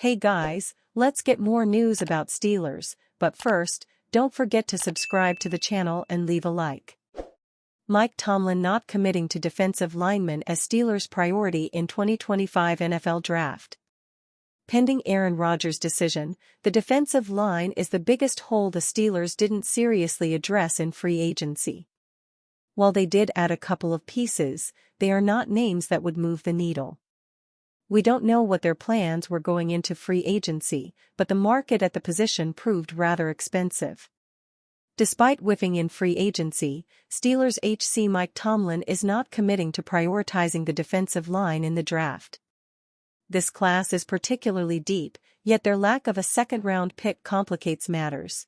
Hey guys, let's get more news about Steelers, but first, don't forget to subscribe to the channel and leave a like. Mike Tomlin not committing to defensive linemen as Steelers' priority in 2025 NFL Draft. Pending Aaron Rodgers' decision, the defensive line is the biggest hole the Steelers didn't seriously address in free agency. While they did add a couple of pieces, they are not names that would move the needle. We don't know what their plans were going into free agency, but the market at the position proved rather expensive. Despite whiffing in free agency, Steelers HC Mike Tomlin is not committing to prioritizing the defensive line in the draft. This class is particularly deep, yet their lack of a second-round pick complicates matters.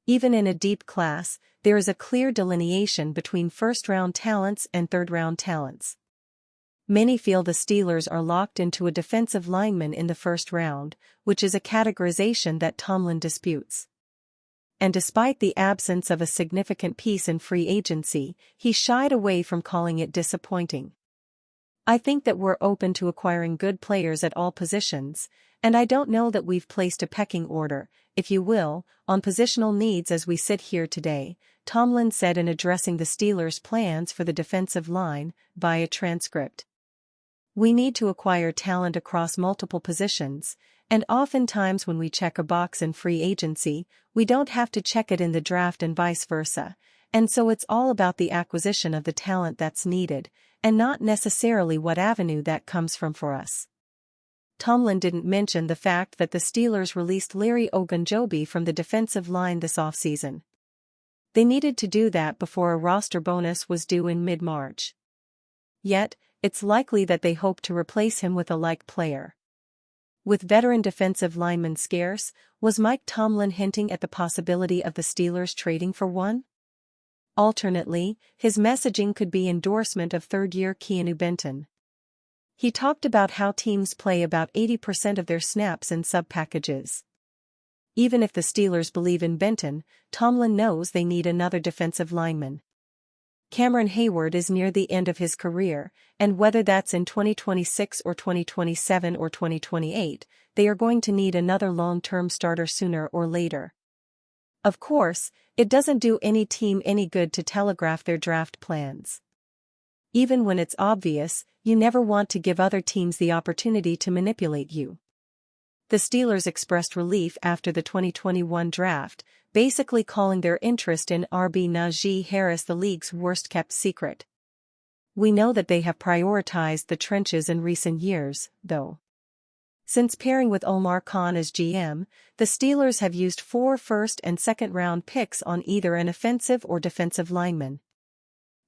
Even in a deep class, there is a clear delineation between first-round talents and third-round talents. Many feel the Steelers are locked into a defensive lineman in the first round, which is a categorization that Tomlin disputes. And despite the absence of a significant piece in free agency, he shied away from calling it disappointing. I think that we're open to acquiring good players at all positions, and I don't know that we've placed a pecking order, if you will, on positional needs as we sit here today, Tomlin said in addressing the Steelers' plans for the defensive line, via transcript. We need to acquire talent across multiple positions, and oftentimes when we check a box in free agency, we don't have to check it in the draft and vice versa, and so it's all about the acquisition of the talent that's needed, and not necessarily what avenue that comes from for us. Tomlin didn't mention the fact that the Steelers released Larry Ogunjobi from the defensive line this offseason. They needed to do that before a roster bonus was due in mid-March. Yet, it's likely that they hope to replace him with a like player. With veteran defensive linemen scarce, was Mike Tomlin hinting at the possibility of the Steelers trading for one? Alternately, his messaging could be endorsement of third-year Keanu Benton. He talked about how teams play about 80% of their snaps in sub-packages. Even if the Steelers believe in Benton, Tomlin knows they need another defensive lineman. Cameron Hayward is near the end of his career, and whether that's in 2026 or 2027 or 2028, they are going to need another long-term starter sooner or later. Of course, it doesn't do any team any good to telegraph their draft plans. Even when it's obvious, you never want to give other teams the opportunity to manipulate you. The Steelers expressed relief after the 2021 draft, basically calling their interest in RB Najee Harris the league's worst-kept secret. We know that they have prioritized the trenches in recent years, though. Since pairing with Omar Khan as GM, the Steelers have used 4 first- and second-round picks on either an offensive or defensive lineman.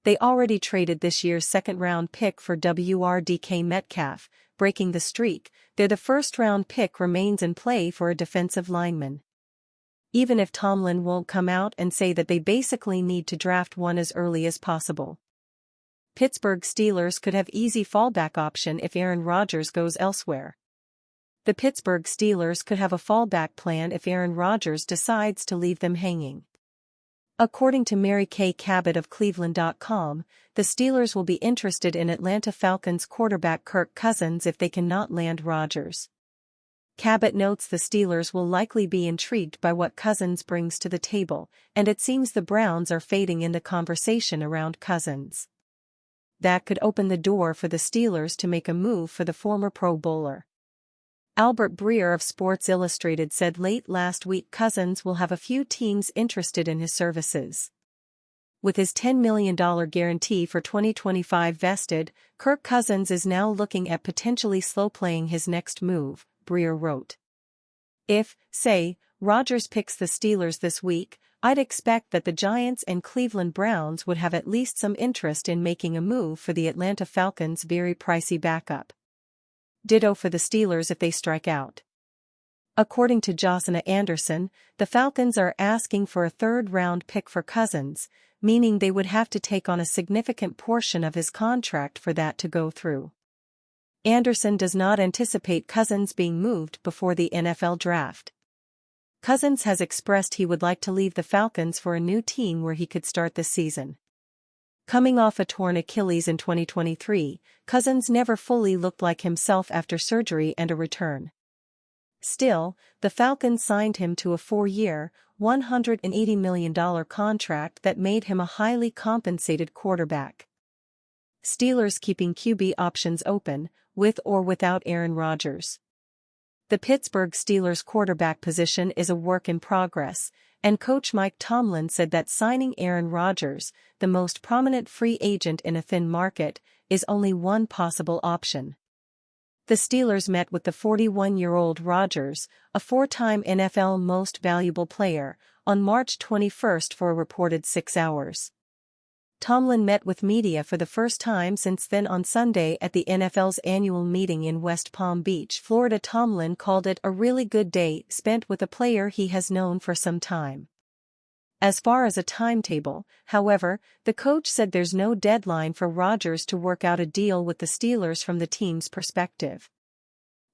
They already traded this year's second-round pick for WRDK Metcalf, breaking the streak. The first-round pick remains in play for a defensive lineman. Even if Tomlin won't come out and say that they basically need to draft one as early as possible. Pittsburgh Steelers could have easy fallback option if Aaron Rodgers goes elsewhere. The Pittsburgh Steelers could have a fallback plan if Aaron Rodgers decides to leave them hanging. According to Mary Kay Cabot of Cleveland.com, the Steelers will be interested in Atlanta Falcons quarterback Kirk Cousins if they cannot land Rodgers. Cabot notes the Steelers will likely be intrigued by what Cousins brings to the table, and it seems the Browns are fading in the conversation around Cousins. That could open the door for the Steelers to make a move for the former Pro Bowler. Albert Breer of Sports Illustrated said late last week Cousins will have a few teams interested in his services. With his $10 million guarantee for 2025 vested, Kirk Cousins is now looking at potentially slow-playing his next move, Breer wrote. If, say, Rodgers picks the Steelers this week, I'd expect that the Giants and Cleveland Browns would have at least some interest in making a move for the Atlanta Falcons' very pricey backup. Ditto for the Steelers if they strike out. According to Josina Anderson, the Falcons are asking for a third-round pick for Cousins, meaning they would have to take on a significant portion of his contract for that to go through. Anderson does not anticipate Cousins being moved before the NFL draft. Cousins has expressed he would like to leave the Falcons for a new team where he could start this season. Coming off a torn Achilles in 2023, Cousins never fully looked like himself after surgery and a return. Still, the Falcons signed him to a 4-year, $180 million contract that made him a highly compensated quarterback. Steelers keeping QB options open, with or without Aaron Rodgers. The Pittsburgh Steelers quarterback position is a work in progress, and coach Mike Tomlin said that signing Aaron Rodgers, the most prominent free agent in a thin market, is only one possible option. The Steelers met with the 41-year-old Rodgers, a 4-time NFL Most Valuable Player, on March 21 for a reported 6 hours. Tomlin met with media for the first time since then on Sunday at the NFL's annual meeting in West Palm Beach, Florida. Tomlin called it a really good day spent with a player he has known for some time. As far as a timetable, however, the coach said there's no deadline for Rodgers to work out a deal with the Steelers from the team's perspective.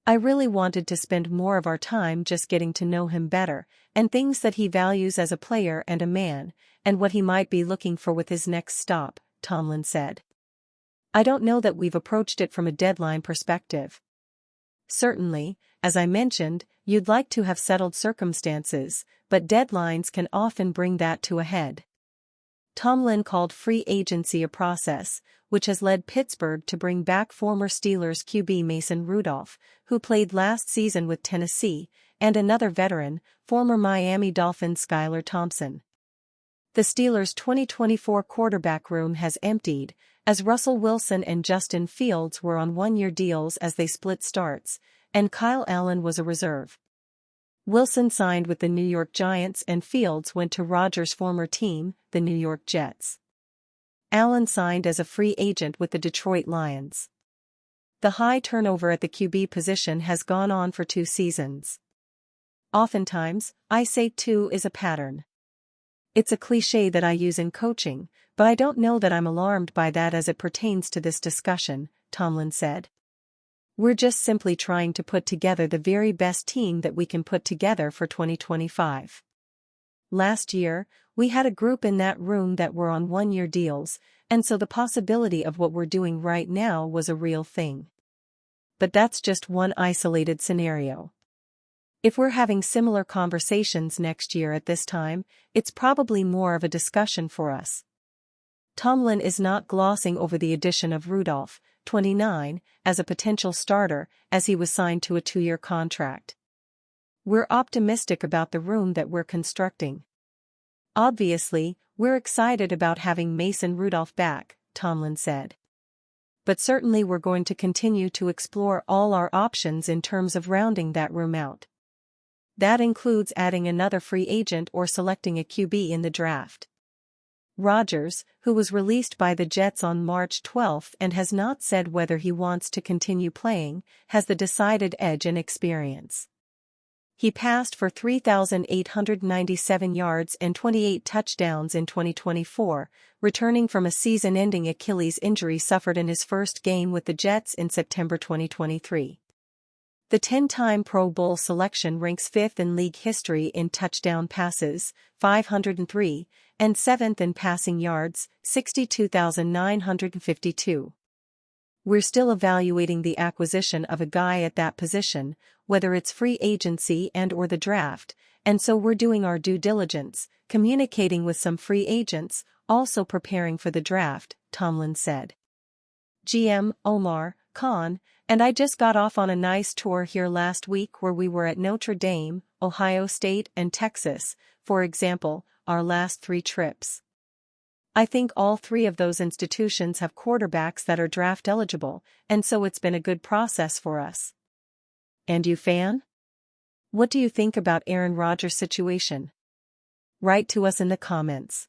I really wanted to spend more of our time just getting to know him better, and things that he values as a player and a man, and what he might be looking for with his next stop, Tomlin said. I don't know that we've approached it from a deadline perspective. Certainly, as I mentioned, you'd like to have settled circumstances, but deadlines can often bring that to a head. Tomlin called free agency a process, which has led Pittsburgh to bring back former Steelers QB Mason Rudolph, who played last season with Tennessee, and another veteran, former Miami Dolphins Skylar Thompson. The Steelers' 2024 quarterback room has emptied, as Russell Wilson and Justin Fields were on 1-year deals as they split starts, and Kyle Allen was a reserve. Wilson signed with the New York Giants and Fields went to Rodgers' former team, the New York Jets. Allen signed as a free agent with the Detroit Lions. The high turnover at the QB position has gone on for 2 seasons. Oftentimes, I say 2 is a pattern. It's a cliché that I use in coaching, but I don't know that I'm alarmed by that as it pertains to this discussion, Tomlin said. We're just simply trying to put together the very best team that we can put together for 2025. Last year, we had a group in that room that were on 1-year deals, and so the possibility of what we're doing right now was a real thing. But that's just one isolated scenario. If we're having similar conversations next year at this time, it's probably more of a discussion for us. Tomlin is not glossing over the addition of Rudolph, 29, as a potential starter, as he was signed to a 2-year contract. We're optimistic about the room that we're constructing. Obviously, we're excited about having Mason Rudolph back, Tomlin said. But certainly we're going to continue to explore all our options in terms of rounding that room out. That includes adding another free agent or selecting a QB in the draft. Rodgers, who was released by the Jets on March 12 and has not said whether he wants to continue playing, has the decided edge in experience. He passed for 3,897 yards and 28 touchdowns in 2024, returning from a season-ending Achilles injury suffered in his first game with the Jets in September 2023. The 10-time Pro Bowl selection ranks 5th in league history in touchdown passes, 503, and 7th in passing yards, 62,952. We're still evaluating the acquisition of a guy at that position, whether it's free agency and/or the draft, and so we're doing our due diligence, communicating with some free agents, also preparing for the draft, Tomlin said. GM Omar Khan and I just got off on a nice tour here last week where we were at Notre Dame, Ohio State, and Texas, for example, our last 3 trips. I think all 3 of those institutions have quarterbacks that are draft eligible, and so it's been a good process for us. And you fan? What do you think about Aaron Rodgers' situation? Write to us in the comments.